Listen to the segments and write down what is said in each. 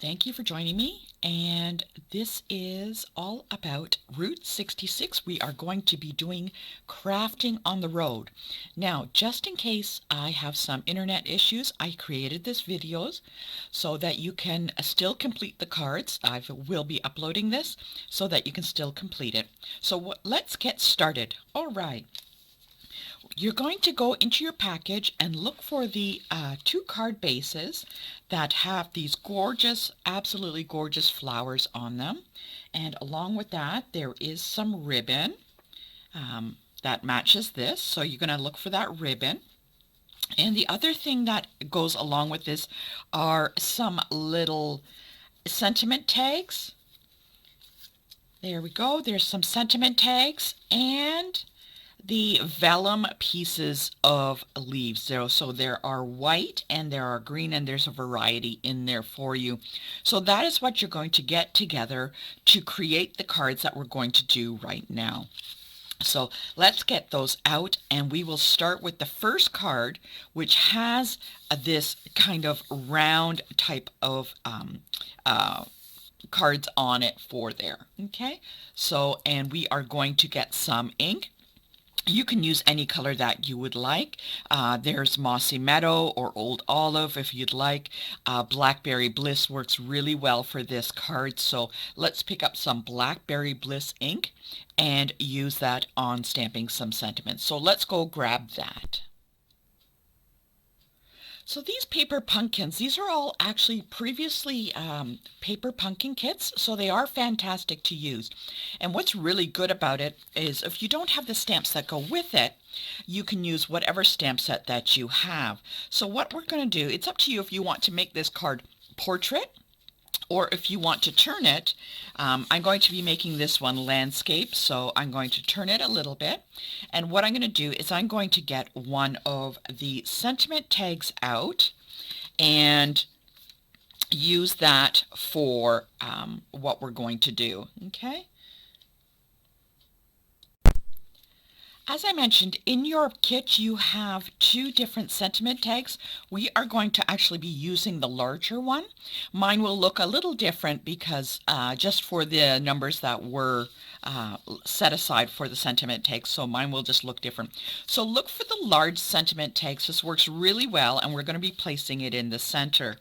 Thank you for joining me, and this is all about Route 66. We are going to be doing crafting on the road. Now, just in case I have some internet issues, I created this videos so that you can still complete the cards. I will be uploading this so that you can still complete it. So let's get started. All right. You're going to go into your package and look for the two card bases that have these gorgeous, absolutely gorgeous flowers on them. And along with that, there is some ribbon that matches this. So you're going to look for that ribbon. And the other thing that goes along with this are some little sentiment tags. There we go. There's some sentiment tags and the vellum pieces of leaves. So there are white and there are green, and there's a variety in there for you. So that is what you're going to get together to create the cards that we're going to do right now. So let's get those out, and we will start with the first card, which has this kind of round type of cards on it for there. Okay, so and we are going to get some ink. You can use any color that you would like. There's Mossy Meadow or Old Olive if you'd like. Blackberry Bliss works really well for this card. So let's pick up some Blackberry Bliss ink and use that on stamping some sentiments. So let's go grab that. So these paper pumpkins, these are all actually previously paper pumpkin kits, so they are fantastic to use. And what's really good about it is if you don't have the stamps that go with it, you can use whatever stamp set that you have. So what we're going to do, it's up to you if you want to make this card portrait, or if you want to turn it. I'm going to be making this one landscape, so I'm going to turn it a little bit. And what I'm going to do is I'm going to get one of the sentiment tags out and use that for what we're going to do. Okay. As I mentioned, in your kit you have two different sentiment tags. We are going to actually be using the larger one. Mine will look a little different because just for the numbers that were set aside for the sentiment tags, so mine will just look different. So look for the large sentiment tags. This works really well, and we're going to be placing it in the center.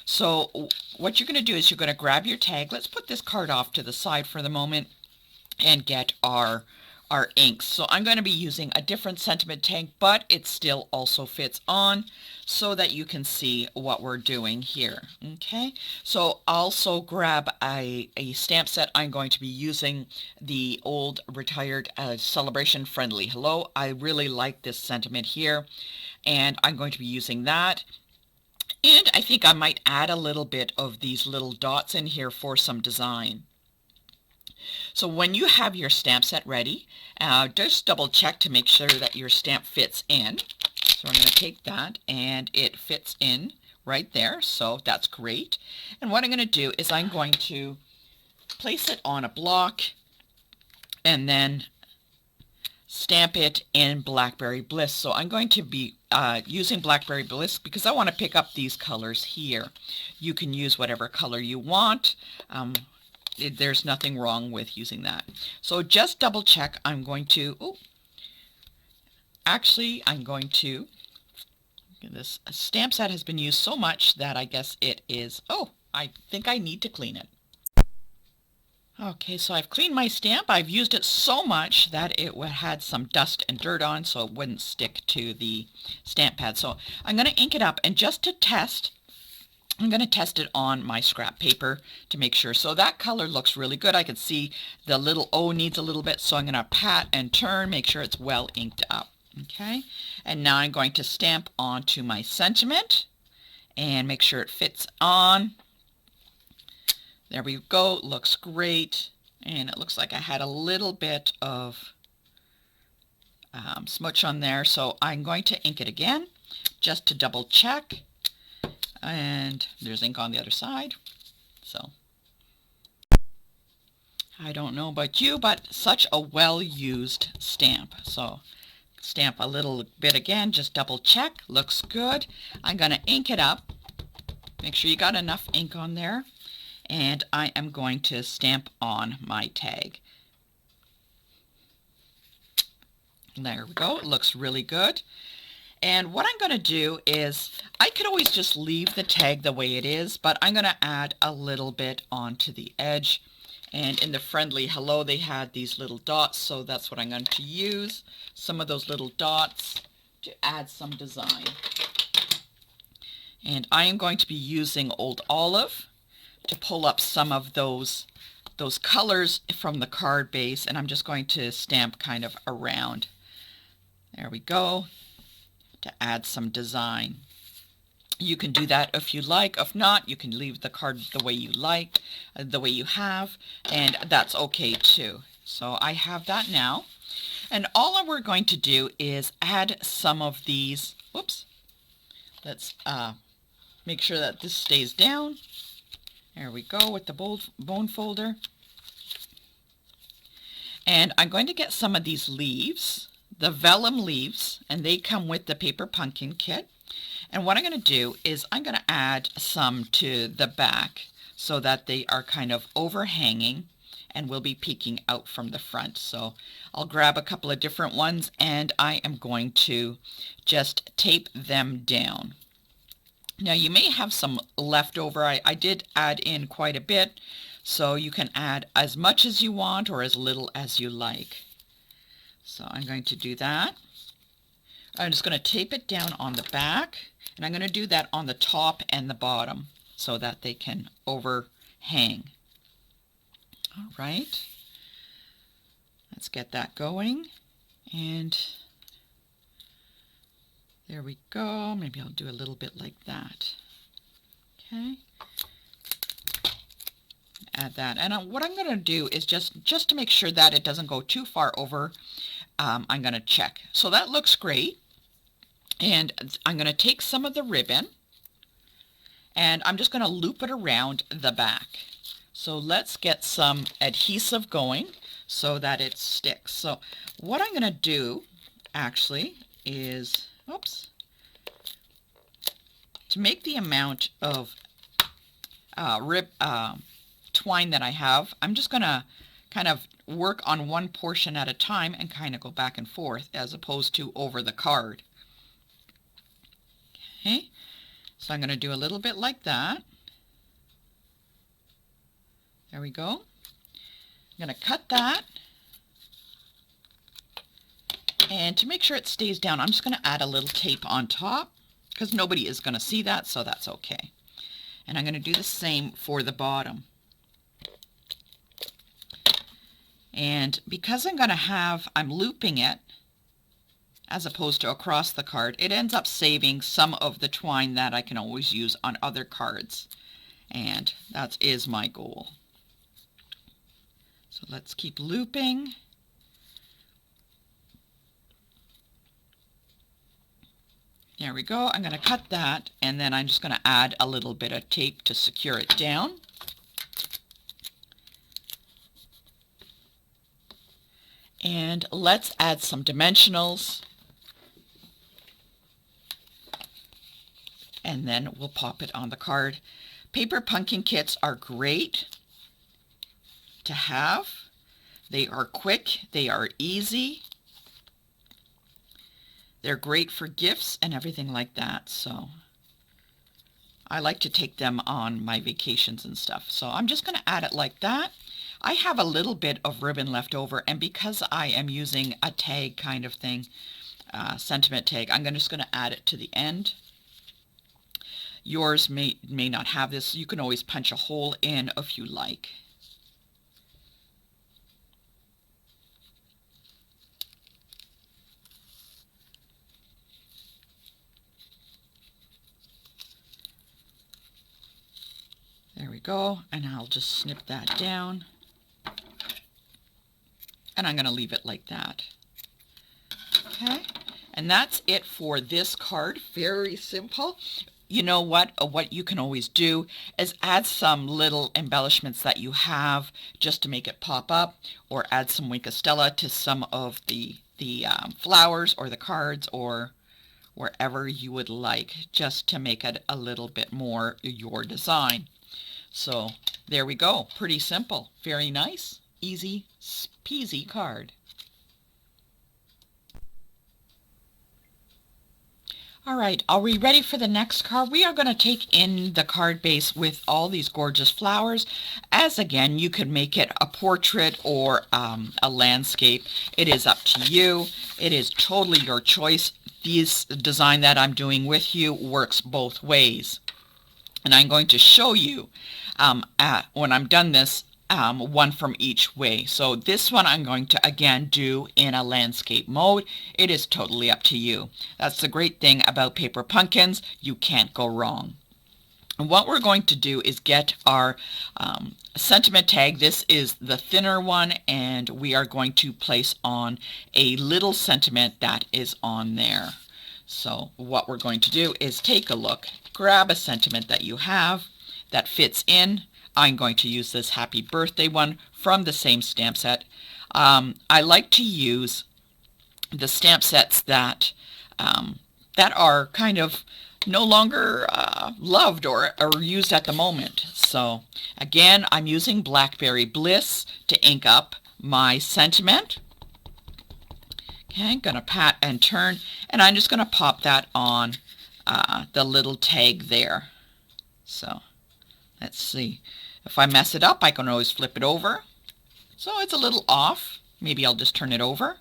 So what you're going to do is you're going to grab your tag. Let's put this card off to the side for the moment and get our inks. So I'm going to be using a different sentiment tag, but it still also fits on so that you can see what we're doing here. Okay, so also grab a stamp set. I'm going to be using the old retired Celebration Friendly Hello. I really like this sentiment here, and I'm going to be using that. And I think I might add a little bit of these little dots in here for some design. So when you have your stamp set ready, just double check to make sure that your stamp fits in. So I'm going to take that, and it fits in right there, so that's great. And what I'm going to do is I'm going to place it on a block and then stamp it in Blackberry Bliss. So I'm going to be using Blackberry Bliss because I want to pick up these colors here. You can use whatever color you want. There's nothing wrong with using that. So just double check. I'm going to, this stamp set has been used so much that I guess it is, I think I need to clean it. Okay, so I've cleaned my stamp. I've used it so much that it had some dust and dirt on, so it wouldn't stick to the stamp pad. So I'm going to ink it up, and just to test, I'm going to test it on my scrap paper to make sure. So that color looks really good. I can see the little O needs a little bit, so I'm going to pat and turn, make sure it's well inked up. Okay, and now I'm going to stamp onto my sentiment and make sure it fits on. There we go. Looks great. And it looks like I had a little bit of smudge on there, so I'm going to ink it again just to double check. And there's ink on the other side. So I don't know about you, but such a well-used stamp. So stamp a little bit again, just double check. Looks good. I'm going to ink it up Make sure you got enough ink on there. And I am going to stamp on my tag. There we go. It looks really good. And what I'm going to do is, I could always just leave the tag the way it is, but I'm going to add a little bit onto the edge. And in the Friendly Hello, they had these little dots, so that's what I'm going to use. Some of those little dots to add some design. And I am going to be using Old Olive to pull up some of those colors from the card base, and I'm just going to stamp kind of around. There we go, to add some design. You can do that if you like. If not, you can leave the card the way you like, the way you have, and that's okay too. So I have that now. And all we're going to do is add some of these, whoops, let's make sure that this stays down. There we go with the bone folder. And I'm going to get some of these leaves, the vellum leaves, and they come with the Paper Pumpkin kit. And what I'm going to do is I'm going to add some to the back so that they are kind of overhanging and will be peeking out from the front. So I'll grab a couple of different ones and I am going to just tape them down. Now you may have some left over. I did add in quite a bit, so you can add as much as you want or as little as you like. So I'm going to do that. I'm just going to tape it down on the back, and I'm going to do that on the top and the bottom so that they can overhang. All right, let's get that going, and there we go. Maybe I'll do a little bit like that. Okay. Add that. And what I'm going to do is just to make sure that it doesn't go too far over, I'm going to check. So that looks great. And I'm going to take some of the ribbon and I'm just going to loop it around the back. So let's get some adhesive going so that it sticks. So what I'm going to do actually is, oops, to make the amount of twine that I have, I'm just going to kind of work on one portion at a time and kind of go back and forth as opposed to over the card. Okay, so I'm going to do a little bit like that. There we go. I'm going to cut that. And to make sure it stays down, I'm just going to add a little tape on top because nobody is going to see that, so that's okay. And I'm going to do the same for the bottom. And because I'm looping it as opposed to across the card, it ends up saving some of the twine that I can always use on other cards. And that is my goal. So let's keep looping. There we go. I'm going to cut that, and then I'm just going to add a little bit of tape to secure it down. And let's add some dimensionals. And then we'll pop it on the card. Paper Pumpkin kits are great to have. They are quick. They are easy. They're great for gifts and everything like that. So I like to take them on my vacations and stuff. So I'm just going to add it like that. I have a little bit of ribbon left over, and because I am using a tag kind of thing, sentiment tag, I'm just going to add it to the end. Yours may not have this. You can always punch a hole in if you like. There we go, and I'll just snip that down. And I'm going to leave it like that. Okay, and that's it for this card. Very simple. You know what you can always do is add some little embellishments that you have just to make it pop up, or add some Wink of Stella to some of the flowers or the cards or wherever you would like, just to make it a little bit more your design. So there we go. Pretty simple. Very nice. Easy peasy card. All right, are we ready for the next card? We are going to take in the card base with all these gorgeous flowers. As again, you could make it a portrait or a landscape. It is up to you. It is totally your choice. This design that I'm doing with you works both ways. And I'm going to show you when I'm done this, one from each way. So this one I'm going to again do in a landscape mode. It is totally up to you. That's the great thing about paper pumpkins. You can't go wrong. And what we're going to do is get our sentiment tag. This is the thinner one, and we are going to place on a little sentiment that is on there. So what we're going to do is take a look, grab a sentiment that you have that fits in. I'm going to use this happy birthday one from the same stamp set. I like to use the stamp sets that are kind of no longer loved or used at the moment. So again, I'm using Blackberry Bliss to ink up my sentiment. Okay, I'm going to pat and turn, and I'm just going to pop that on the little tag there. So let's see. If I mess it up, I can always flip it over. So it's a little off. Maybe I'll just turn it over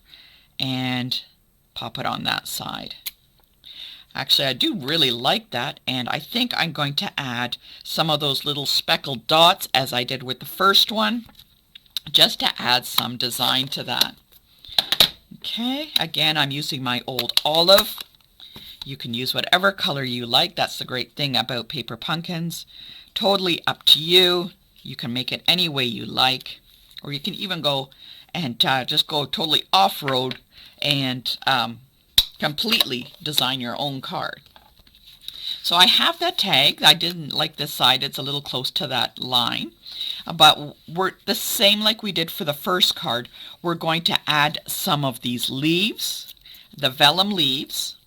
and pop it on that side. Actually, I do really like that, and I think I'm going to add some of those little speckled dots as I did with the first one, just to add some design to that. Okay, again, I'm using my old olive. You can use whatever color you like. That's the great thing about paper pumpkins. Totally up to you. You can make it any way you like, or you can even go and just go totally off-road and completely design your own card. So I have that tag. I didn't like this side. It's a little close to that line. But we're the same like we did for the first card. We're going to add some of these leaves, the vellum leaves.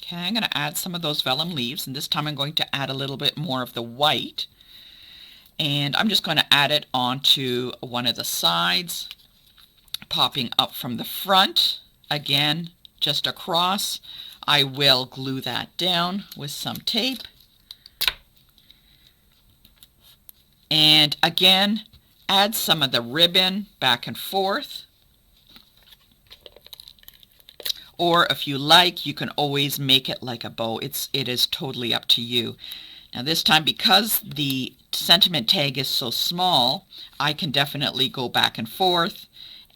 Okay, I'm going to add some of those vellum leaves, and this time I'm going to add a little bit more of the white. And I'm just going to add it onto one of the sides, popping up from the front. Again, just across. I will glue that down with some tape. And again, add some of the ribbon back and forth. Or if you like, you can always make it like a bow. It is totally up to you. Now this time, because the sentiment tag is so small, I can definitely go back and forth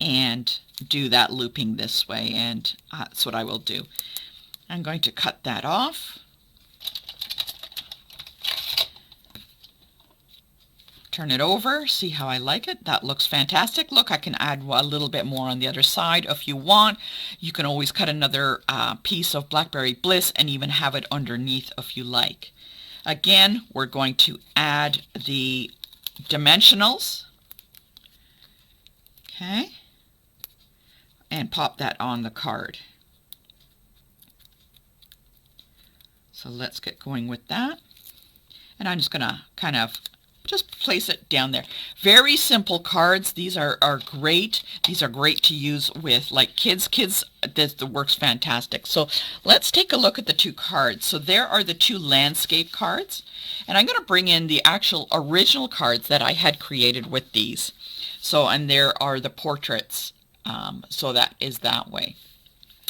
and do that looping this way, and that's what I will do. I'm going to cut that off. Turn it over, see how I like it. That looks fantastic. Look, I can add a little bit more on the other side if you want. You can always cut another piece of Blackberry Bliss and even have it underneath if you like. Again, we're going to add the dimensionals. Okay. And pop that on the card. So let's get going with that. And I'm just going to kind of just place it down there. Very simple cards. These are great. These are great to use with like kids. This works fantastic. So let's take a look at the two cards. So there are the two landscape cards. And I'm going to bring in the actual original cards that I had created with these. So, and there are the portraits. So that is that way.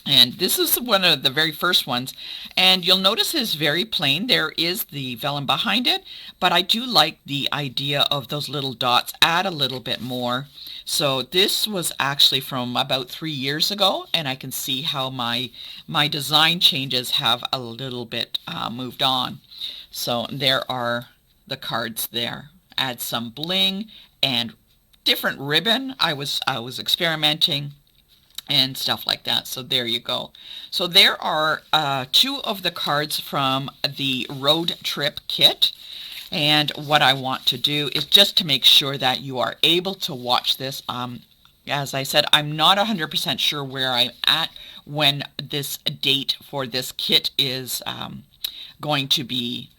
And this is one of the very first ones, and you'll notice it's very plain. There is the vellum behind it, but I do like the idea of those little dots. Add a little bit more. So this was actually from about 3 years ago, and I can see how my design changes have a little bit moved on. So there are the cards there. Add some bling and different ribbon. I was experimenting and stuff like that. So there you go. So there are two of the cards from the road trip kit. And what I want to do is just to make sure that you are able to watch this. As I said, I'm not 100% sure where I'm at when this date for this kit is going to be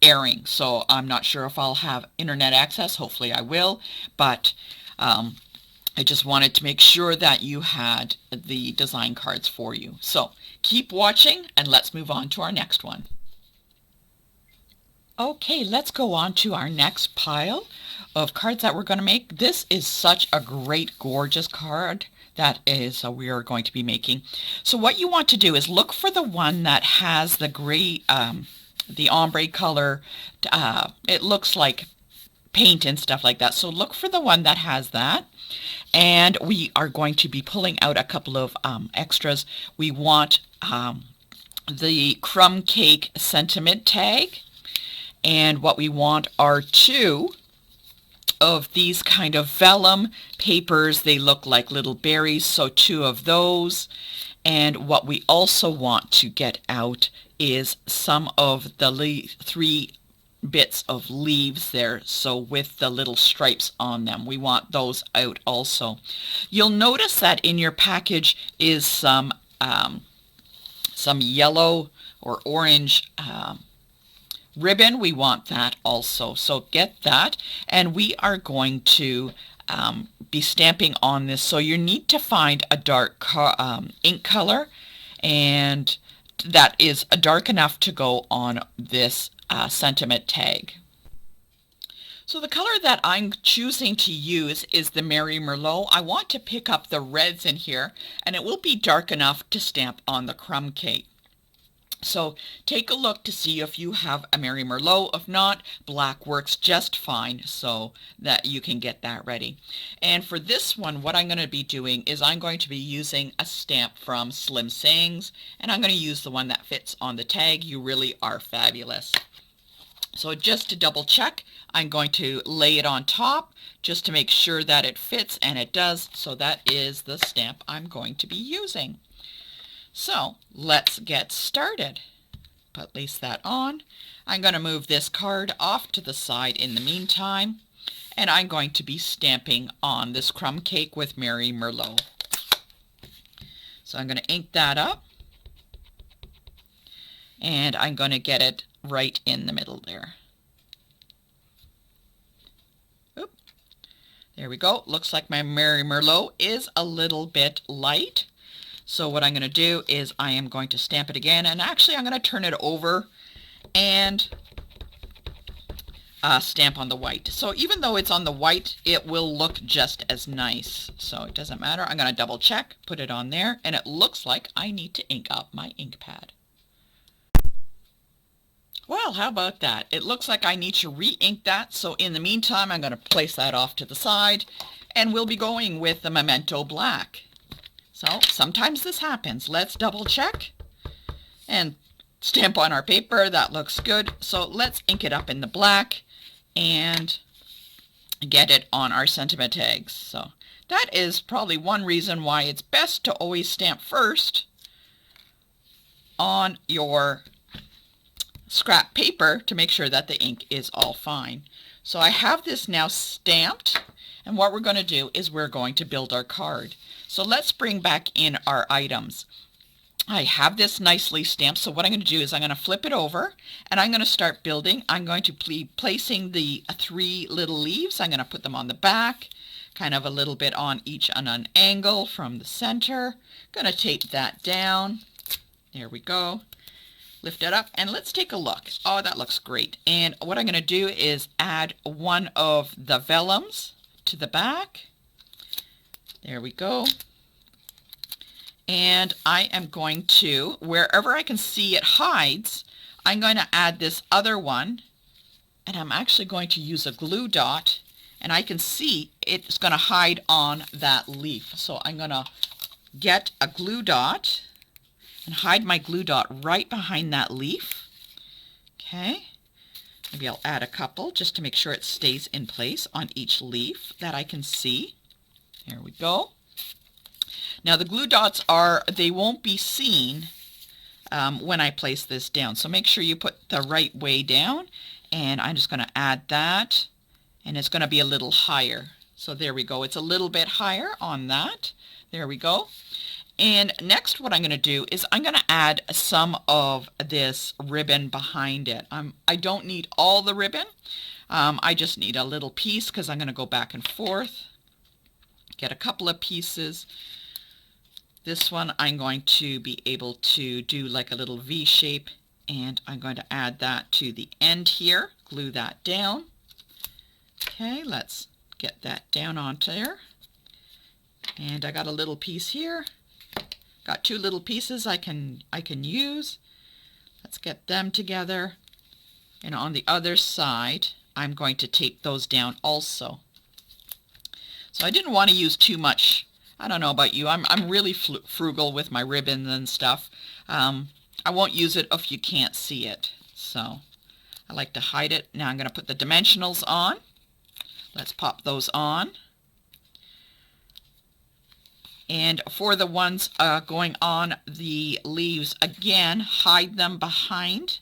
airing. So I'm not sure if I'll have internet access. Hopefully I will, but I just wanted to make sure that you had the design cards for you. So keep watching and let's move on to our next one. Okay, let's go on to our next pile of cards that we're going to make. This is such a great, gorgeous card that is we are going to be making. So what you want to do is look for the one that has the gray, the ombre color. It looks like paint and stuff like that. So look for the one that has that. And we are going to be pulling out a couple of extras. We want the crumb cake sentiment tag. And what we want are 2 of these kind of vellum papers. They look like little berries, so 2 of those. And what we also want to get out is some of the 3 bits of leaves there, so with the little stripes on them. We want those out also. You'll notice that in your package is some yellow or orange ribbon. We want that also, so get that. And we are going to be stamping on this, so you need to find a dark ink color, and that is dark enough to go on this sentiment tag. So the color that I'm choosing to use is the Mary Merlot. I want to pick up the reds in here, and it will be dark enough to stamp on the crumb cake. So take a look to see if you have a Mary Merlot. If not, black works just fine, so that you can get that ready. And for this one, what I'm going to be doing is I'm going to be using a stamp from Slim Sayings, and I'm going to use the one that fits on the tag. You really are fabulous. So just to double check, I'm going to lay it on top just to make sure that it fits, and it does. So that is the stamp I'm going to be using. So let's get started. Place that on. I'm going to move this card off to the side in the meantime, and I'm going to be stamping on this crumb cake with Mary Merlot. So I'm going to ink that up, and I'm going to get it right in the middle there. Oop. There we go. Looks like my Mary Merlot is a little bit light. So what I'm going to do is I am going to stamp it again, and actually I'm going to turn it over and stamp on the white. So even though it's on the white, it will look just as nice. So it doesn't matter. I'm going to double check, put it on there, and it looks like I need to ink up my ink pad. Well, how about that? It looks like I need to re-ink that. So in the meantime, I'm going to place that off to the side, and we'll be going with the Memento Black. So sometimes this happens. Let's double check and stamp on our paper. That looks good. So let's ink it up in the black and get it on our sentiment tags. So that is probably one reason why it's best to always stamp first on your scrap paper to make sure that the ink is all fine. So I have this now stamped, and what we're going to do is we're going to build our card. So let's bring back in our items. I have this nicely stamped, so what I'm going to do is I'm going to flip it over, and I'm going to start building. I'm going to be placing the 3 little leaves. I'm going to put them on the back, kind of a little bit on each on an angle from the center. Going to tape that down. There we go. Lift it up, and let's take a look. Oh, that looks great. And what I'm going to do is add one of the vellums to the back. There we go. And I am going to, wherever I can see it hides, I'm going to add this other one, and I'm actually going to use a glue dot, and I can see it's going to hide on that leaf. So I'm going to get a glue dot and hide my glue dot right behind that leaf. Okay. Maybe I'll add a couple just to make sure it stays in place on each leaf that I can see. There we go. Now the glue dots they won't be seen when I place this down. So make sure you put the right way down, and I'm just going to add that, and it's going to be a little higher. So there we go. It's a little bit higher on that. There we go. And next what I'm going to do is I'm going to add some of this ribbon behind it. I don't need all the ribbon. I just need a little piece because I'm going to go back and forth. Get a couple of pieces. This one I'm going to be able to do like a little V shape, and I'm going to add that to the end here. Glue that down. Okay, let's get that down onto there. And I got a little piece here. Got two little pieces I can use. Let's get them together. And on the other side, I'm going to tape those down also. So I didn't want to use too much. I don't know about you. I'm really frugal with my ribbon and stuff. I won't use it if you can't see it. So I like to hide it. Now I'm going to put the dimensionals on. Let's pop those on. And for the ones going on the leaves, again, hide them behind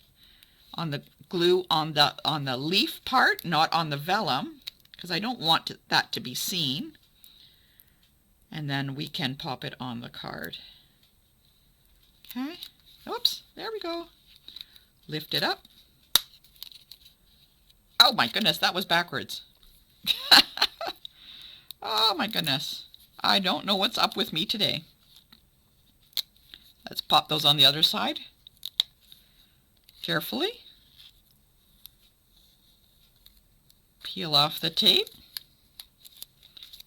on the glue on the leaf part, not on the vellum, because I don't want that to be seen. And then we can pop it on the card. Okay. Oops, there we go. Lift it up. Oh my goodness, that was backwards. Oh my goodness. I don't know what's up with me today. Let's pop those on the other side. Carefully. Peel off the tape.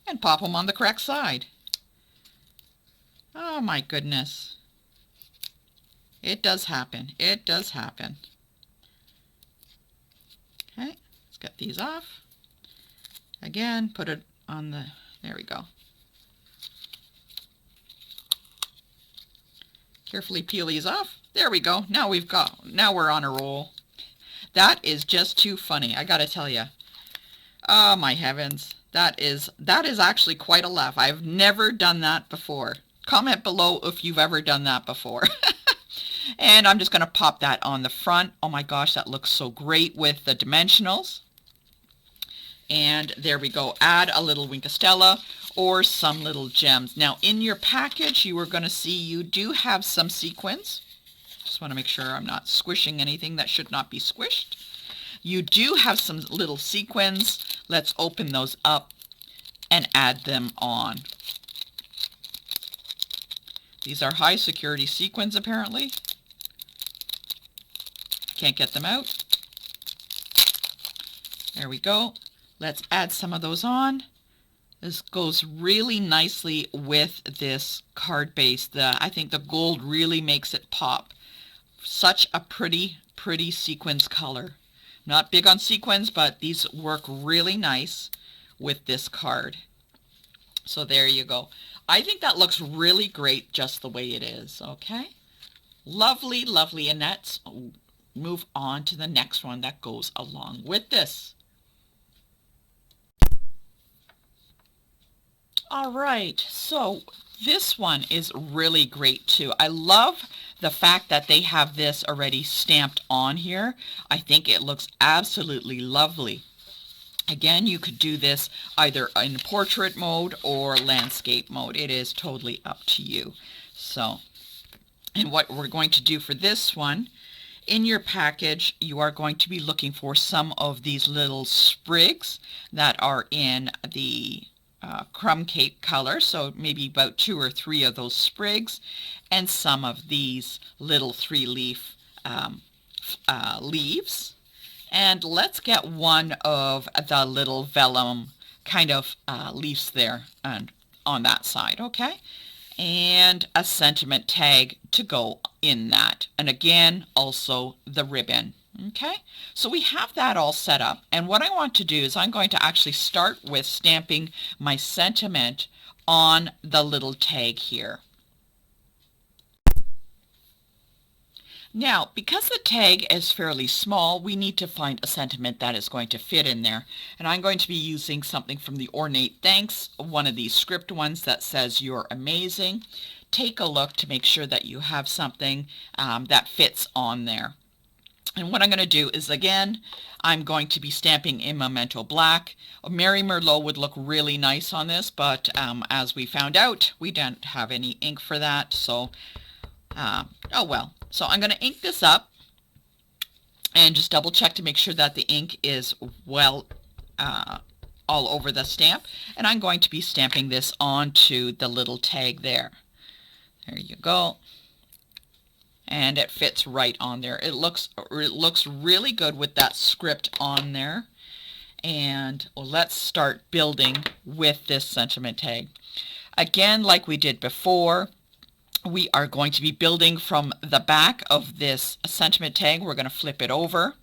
And pop them on the correct side. Oh my goodness. It does happen. It does happen. Okay, let's get these off. Again, put it on the, there we go. Carefully peel these off. There we go. Now we're on a roll. That is just too funny, I gotta tell you. Oh my heavens. That is actually quite a laugh. I've never done that before. Comment below if you've ever done that before. And I'm just going to pop that on the front. Oh my gosh, that looks so great with the dimensionals. And there we go. Add a little Wink of Stella or some little gems. Now in your package, you are going to see you do have some sequins. Just want to make sure I'm not squishing anything that should not be squished. You do have some little sequins. Let's open those up and add them on. These are high security sequins apparently. Can't get them out. There we go. Let's add some of those on. This goes really nicely with this card base. I think the gold really makes it pop. Such a pretty sequins color. Not big on sequins, but these work really nice with this card. So there you go. I think that looks really great just the way it is, okay? Lovely, lovely. And let's move on to the next one that goes along with this. All right, so this one is really great too. I love the fact that they have this already stamped on here. I think it looks absolutely lovely. Again, you could do this either in portrait mode or landscape mode. It is totally up to you. So, and what we're going to do for this one, in your package, you are going to be looking for some of these little sprigs that are in the crumb cake color, so maybe about 2 or 3 of those sprigs, and some of these little 3-leaf leaves. And let's get one of the little vellum kind of leaves there and on that side, okay? And a sentiment tag to go in that. And again, also the ribbon. Okay, so we have that all set up, and what I want to do is I'm going to actually start with stamping my sentiment on the little tag here. Now, because the tag is fairly small, we need to find a sentiment that is going to fit in there, and I'm going to be using something from the Ornate Thanks, one of these script ones that says "You're amazing." Take a look to make sure that you have something that fits on there. And what I'm going to do is, again, I'm going to be stamping in Memento Black. Mary Merlot would look really nice on this, but as we found out, we didn't have any ink for that. So, oh well. So I'm going to ink this up and just double check to make sure that the ink is well all over the stamp. And I'm going to be stamping this onto the little tag there. There you go. And it fits right on there. It looks really good with that script on there. And well, let's start building with this sentiment tag. Again, like we did before, we are going to be building from the back of this sentiment tag. We're going to flip it over,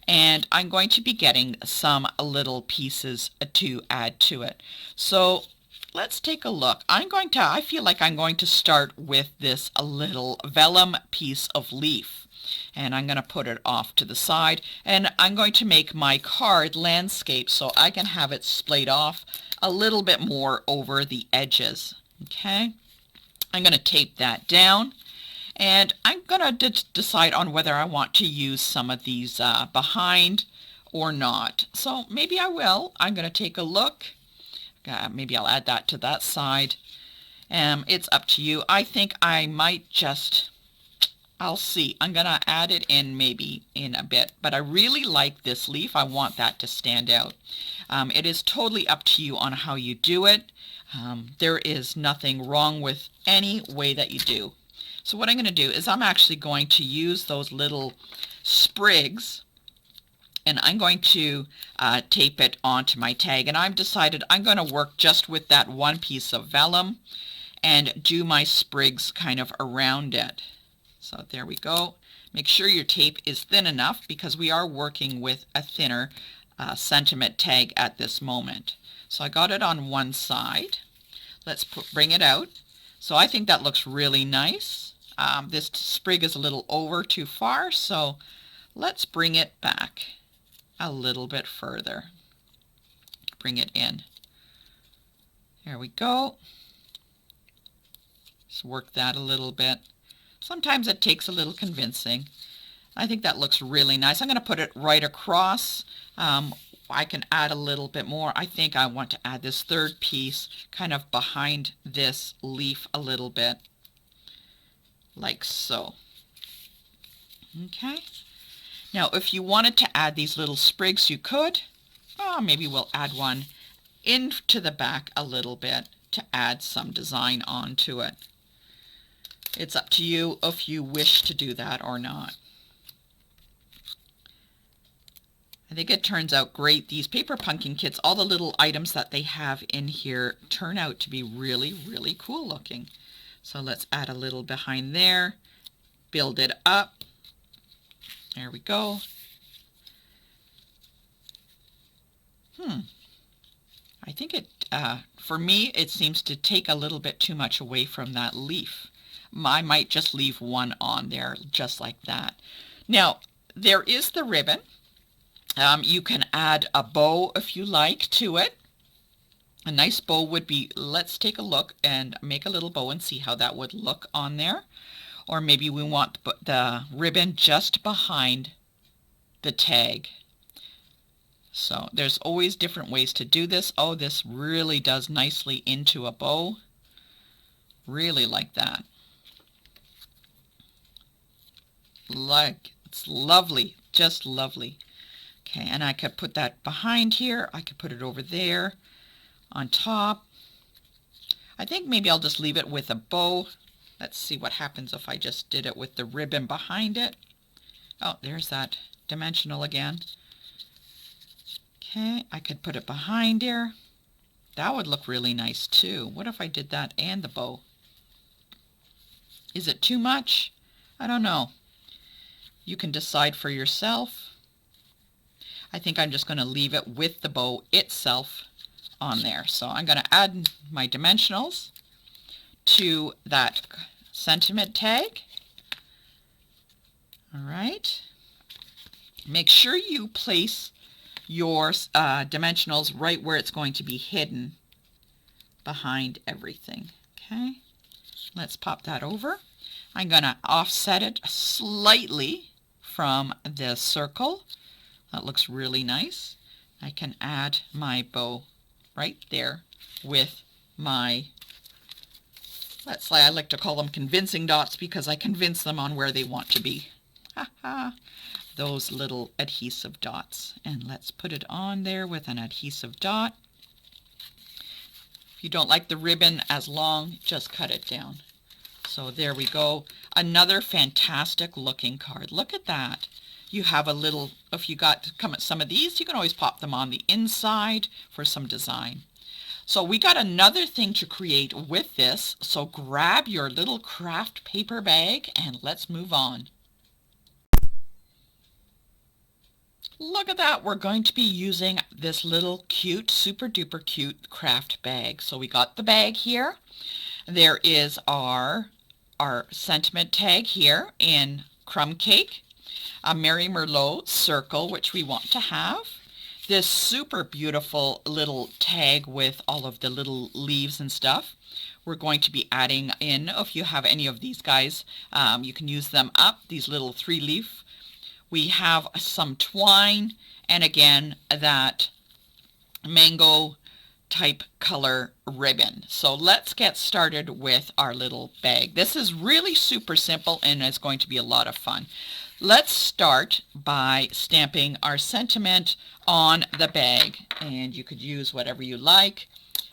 and I'm going to be getting some little pieces to add to it. So let's take a look. I feel like I'm going to start with this little vellum piece of leaf, and I'm going to put it off to the side, and I'm going to make my card landscape so I can have it splayed off a little bit more over the edges. Okay, I'm going to tape that down, and I'm going to decide on whether I want to use some of these behind or not. So maybe I will. I'm going to take a look. Maybe I'll add that to that side. It's up to you. I think I might I'll see. I'm going to add it in maybe in a bit. But I really like this leaf. I want that to stand out. It is totally up to you on how you do it. There is nothing wrong with any way that you do. So what I'm going to do is I'm actually going to use those little sprigs, and I'm going to tape it onto my tag. And I've decided I'm going to work just with that one piece of vellum and do my sprigs kind of around it. So there we go. Make sure your tape is thin enough because we are working with a thinner sentiment tag at this moment. So I got it on one side. Let's bring it out. So I think that looks really nice. This sprig is a little over too far, so let's bring it back a little bit further. Bring it in. There we go. Just work that a little bit. Sometimes it takes a little convincing. I think that looks really nice. I'm going to put it right across. I can add a little bit more. I think I want to add this third piece kind of behind this leaf a little bit, like so. Okay. Now, if you wanted to add these little sprigs, you could. Oh, maybe we'll add one into the back a little bit to add some design onto it. It's up to you if you wish to do that or not. I think it turns out great. These paper pumpkin kits, all the little items that they have in here turn out to be really, really cool looking. So let's add a little behind there, build it up. There we go. I think it, for me, it seems to take a little bit too much away from that leaf. I might just leave one on there just like that. Now, there is the ribbon. You can add a bow if you like to it. A nice bow would be, let's take a look and make a little bow and see how that would look on there. Or maybe we want the ribbon just behind the tag. So there's always different ways to do this. Oh, this really does nicely into a bow. Really like that. It's lovely, just lovely. Okay, and I could put that behind here. I could put it over there on top. I think maybe I'll just leave it with a bow. Let's see what happens if I just did it with the ribbon behind it. Oh, there's that dimensional again. Okay, I could put it behind here. That would look really nice too. What if I did that and the bow? Is it too much? I don't know. You can decide for yourself. I think I'm just going to leave it with the bow itself on there. So I'm going to add my dimensionals to that sentiment tag. All right. Make sure you place your dimensionals right where it's going to be hidden behind everything. Okay. Let's pop that over. I'm going to offset it slightly from the circle. That looks really nice. I can add my bow right there with my, let's say I like to call them convincing dots because I convince them on where they want to be. Those little adhesive dots. And let's put it on there with an adhesive dot. If you don't like the ribbon as long, just cut it down. So there we go. Another fantastic looking card. Look at that. You have a little, if you got to come at some of these, you can always pop them on the inside for some design. So we got another thing to create with this. So grab your little craft paper bag and let's move on. Look at that. We're going to be using this little cute, super duper cute craft bag. So we got the bag here. There is our sentiment tag here in Crumb Cake, a Mary Merlot circle, which we want to have. This super beautiful little tag with all of the little leaves and stuff. We're going to be adding in, if you have any of these guys, you can use them up, these little 3-leaf. We have some twine, and again, that mango type color ribbon. So let's get started with our little bag. This is really super simple and it's going to be a lot of fun. Let's start by stamping our sentiment on the bag, and you could use whatever you like.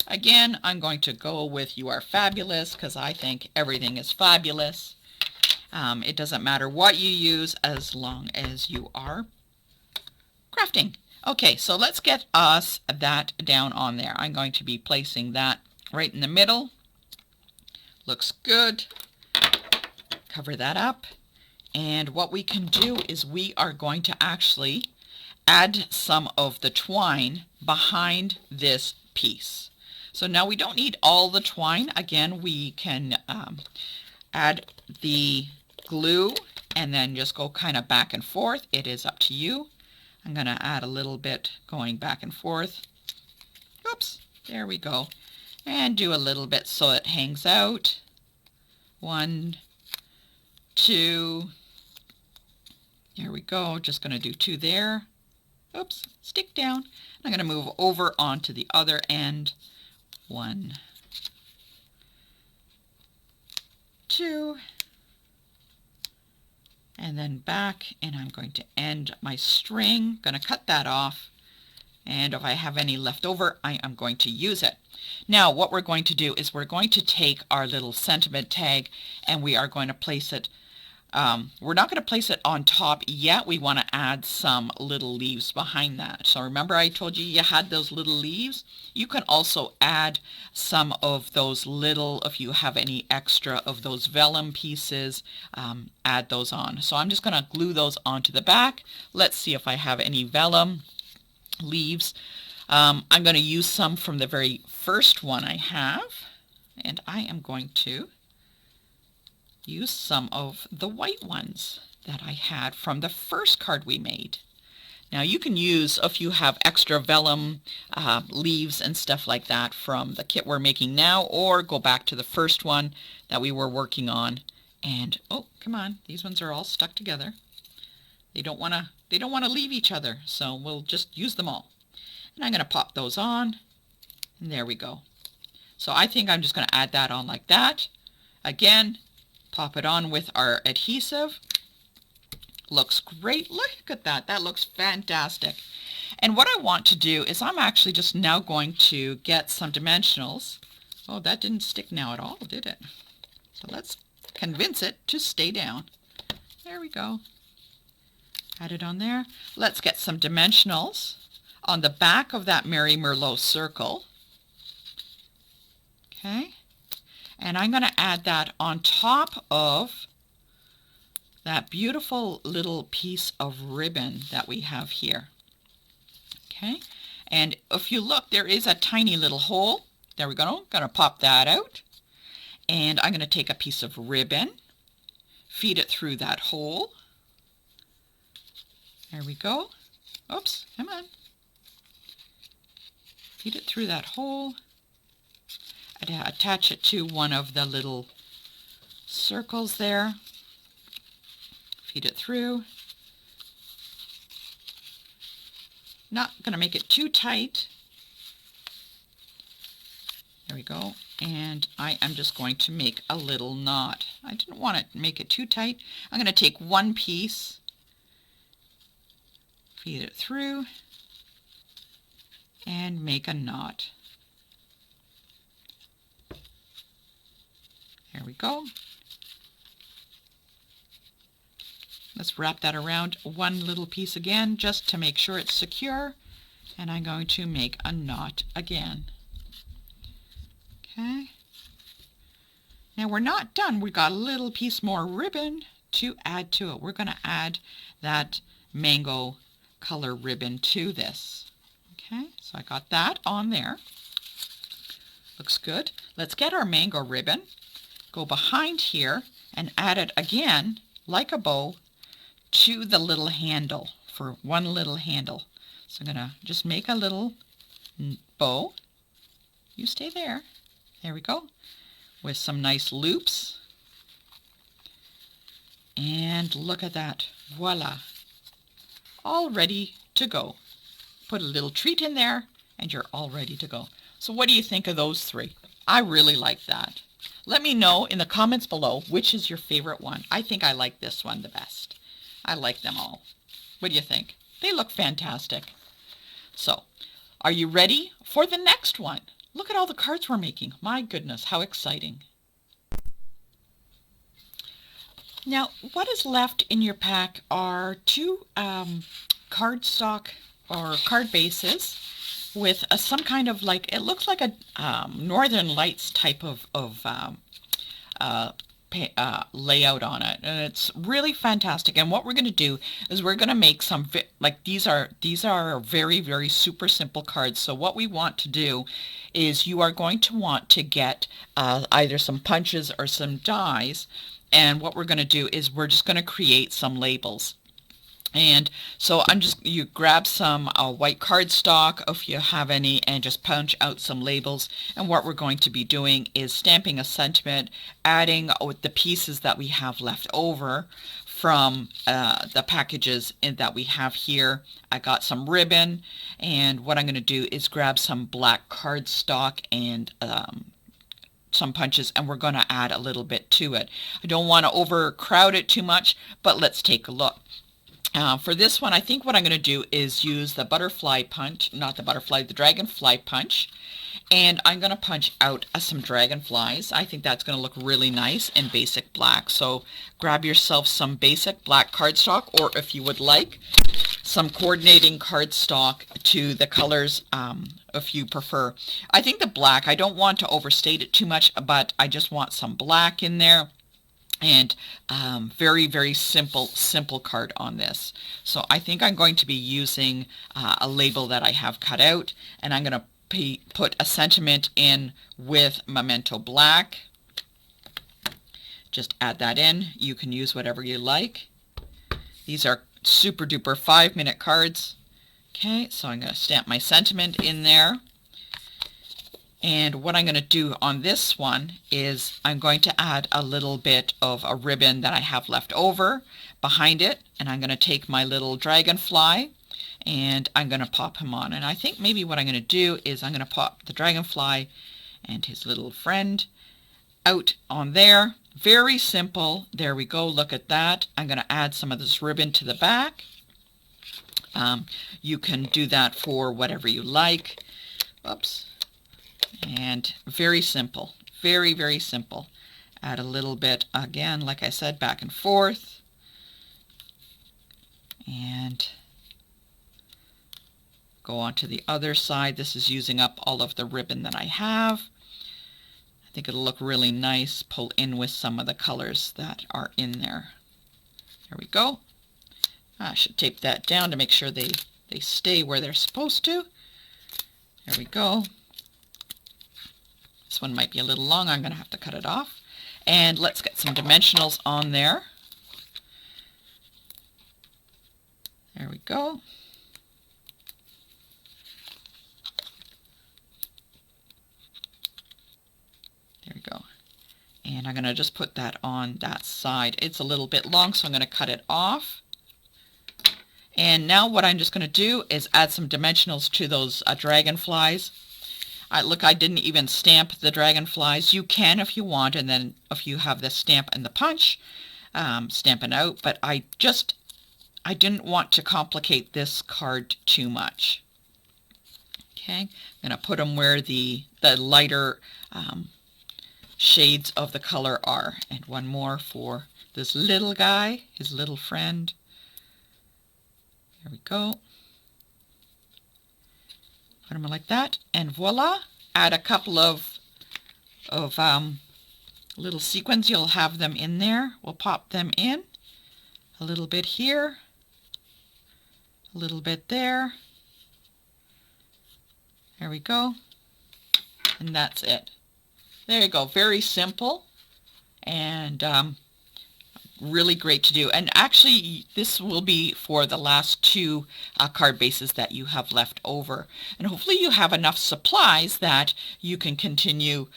Again, I'm going to go with "You Are Fabulous" because I think everything is fabulous. It doesn't matter what you use as long as you are crafting. Okay, so let's get us that down on there. I'm going to be placing that right in the middle. Looks good. Cover that up. And what we can do is we are going to actually add some of the twine behind this piece. So now we don't need all the twine. Again, we can add the glue and then just go kind of back and forth. It is up to you. I'm going to add a little bit going back and forth. Oops, there we go. And do a little bit so it hangs out. 1, 2. There we go. Just going to do 2 there. Oops, stick down. I'm going to move over onto the other end. 1, 2. And then back, and I'm going to end my string. Going to cut that off. And if I have any left over, I am going to use it. Now, what we're going to do is we're going to take our little sentiment tag and we are going to place it, we're not going to place it on top yet. We want to add some little leaves behind that. So remember I told you you had those little leaves? You can also add some of those little, if you have any extra of those vellum pieces, add those on. So I'm just going to glue those onto the back. Let's see if I have any vellum leaves. I'm going to use some from the very first one I have, and I am going to use some of the white ones that I had from the first card we made. Now you can use, if you have extra vellum leaves and stuff like that from the kit we're making now, or go back to the first one that we were working on. And oh, come on, these ones are all stuck together. They don't want to leave each other, so we'll just use them all. And I'm going to pop those on, and there we go. So I think I'm just going to add that on like that. Again, pop it on with our adhesive. Looks great. Look at that. That looks fantastic. And what I want to do is I'm actually just now going to get some dimensionals. Oh, that didn't stick now at all, did it? So let's convince it to stay down. There we go. Add it on there. Let's get some dimensionals on the back of that Mary Merlot circle. Okay. And I'm going to add that on top of that beautiful little piece of ribbon that we have here. Okay. And if you look, there is a tiny little hole. There we go. I'm going to pop that out. And I'm going to take a piece of ribbon, feed it through that hole. There we go. Oops, come on. Feed it through that hole. Attach it to one of the little circles there. Feed it through. Not going to make it too tight. There we go. And I am just going to make a little knot. I didn't want to make it too tight. I'm going to take one piece, feed it through, and make a knot. There we go. Let's wrap that around one little piece again just to make sure it's secure. And I'm going to make a knot again. Okay. Now we're not done. We got a little piece more ribbon to add to it. We're going to add that mango color ribbon to this. Okay, so I got that on there. Looks good. Let's get our mango ribbon, go behind here, and add it again, like a bow, to the little handle, for one little handle. So I'm going to just make a little bow. You stay there. There we go. With some nice loops. And look at that. Voila. All ready to go. Put a little treat in there and you're all ready to go. So what do you think of those three? I really like that. Let me know in the comments below which is your favorite one. I think I like this one the best. I like them all. What do you think? They look fantastic. So, are you ready for the next one? Look at all the cards we're making. My goodness, how exciting. Now, what is left in your pack are two cardstock or card bases with some kind of like, it looks like a Northern Lights type of layout on it, and it's really fantastic. And what we're going to do is we're going to make some like these are very, very super simple cards. So what we want to do is you are going to want to get either some punches or some dies, and what we're going to do is we're just going to create some labels. And so you grab some white cardstock if you have any, and just punch out some labels. And what we're going to be doing is stamping a sentiment, adding the pieces that we have left over from the packages that we have here. I got some ribbon, and what I'm going to do is grab some black cardstock and some punches, and we're going to add a little bit to it. I don't want to overcrowd it too much, but let's take a look. For this one, I think what I'm going to do is use the butterfly punch, not the butterfly, the dragonfly punch. And I'm going to punch out some dragonflies. I think that's going to look really nice in basic black. So grab yourself some basic black cardstock, or if you would like, some coordinating cardstock to the colors if you prefer. I think the black, I don't want to overstate it too much, but I just want some black in there. And very, very simple card on this. So I think I'm going to be using a label that I have cut out, and I'm going to put a sentiment in with Memento Black. Just add that in. You can use whatever you like. These are super duper 5-minute cards. Okay, so I'm going to stamp my sentiment in there. And what I'm going to do on this one is I'm going to add a little bit of a ribbon that I have left over behind it. And I'm going to take my little dragonfly and I'm going to pop him on. And I think maybe what I'm going to do is I'm going to pop the dragonfly and his little friend out on there. Very simple. There we go. Look at that. I'm going to add some of this ribbon to the back. You can do that for whatever you like. Oops. And very simple, very, very simple. Add a little bit, again, like I said, back and forth. And go on to the other side. This is using up all of the ribbon that I have. I think it'll look really nice. Pull in with some of the colors that are in there. There we go. I should tape that down to make sure they stay where they're supposed to. There we go. This one might be a little long. I'm going to have to cut it off. And let's get some dimensionals on there. There we go. There we go. And I'm going to just put that on that side. It's a little bit long, so I'm going to cut it off. And now what I'm just going to do is add some dimensionals to those dragonflies. Look, I didn't even stamp the dragonflies. You can if you want, and then if you have the stamp and the punch, stamp it out. But I didn't want to complicate this card too much. Okay, I'm going to put them where the lighter shades of the color are. And one more for this little guy, his little friend. There we go. Put them like that, and voila. Add a couple of little sequins. You'll have them in there. We'll pop them in. A little bit here. A little bit there. There we go. And that's it. There you go. Very simple and really great to do. And actually, this will be for the last two card bases that you have left over. And hopefully you have enough supplies that you can continue,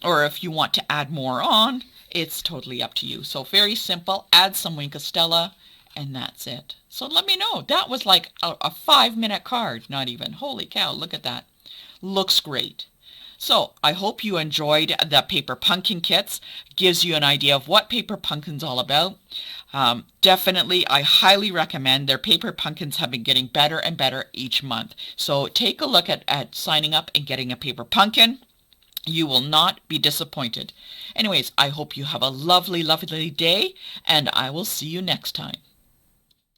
or if you want to add more on, it's totally up to you. So very simple. Add some Wink of Stella, and that's it. So let me know. That was like a 5-minute card, not even. Holy cow, look at that. Looks great. So I hope you enjoyed the Paper Pumpkin kits. Gives you an idea of what Paper Pumpkin's all about. Definitely, I highly recommend. Their Paper Pumpkins have been getting better and better each month. So take a look at signing up and getting a Paper Pumpkin. You will not be disappointed. Anyways, I hope you have a lovely, lovely day, and I will see you next time.